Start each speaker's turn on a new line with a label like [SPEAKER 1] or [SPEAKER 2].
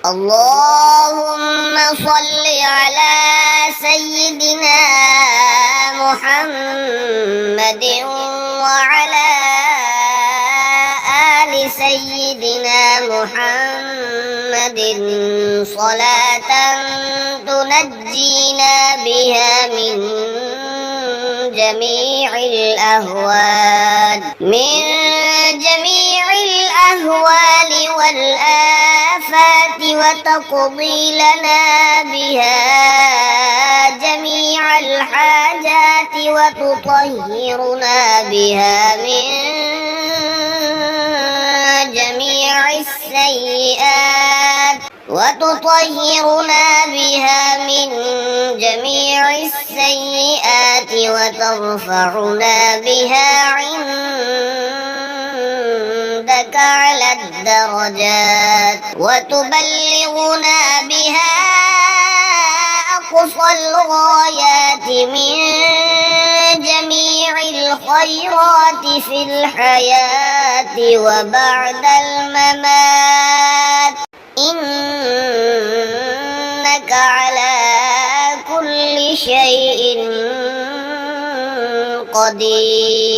[SPEAKER 1] اللهم صل على سيدنا محمد وعلى آل سيدنا محمد صلاة تنجينا بها من جميع الأهوال والآفات وتقضي لنا بها جميع الحاجات وتطهرنا بها من جميع السيئات وترفعنا بها عندك على الدرجات وتبلغنا بها أقصى الغايات من جميع الخيرات في الحياة وبعد الممات إنك على كل شيء قدير.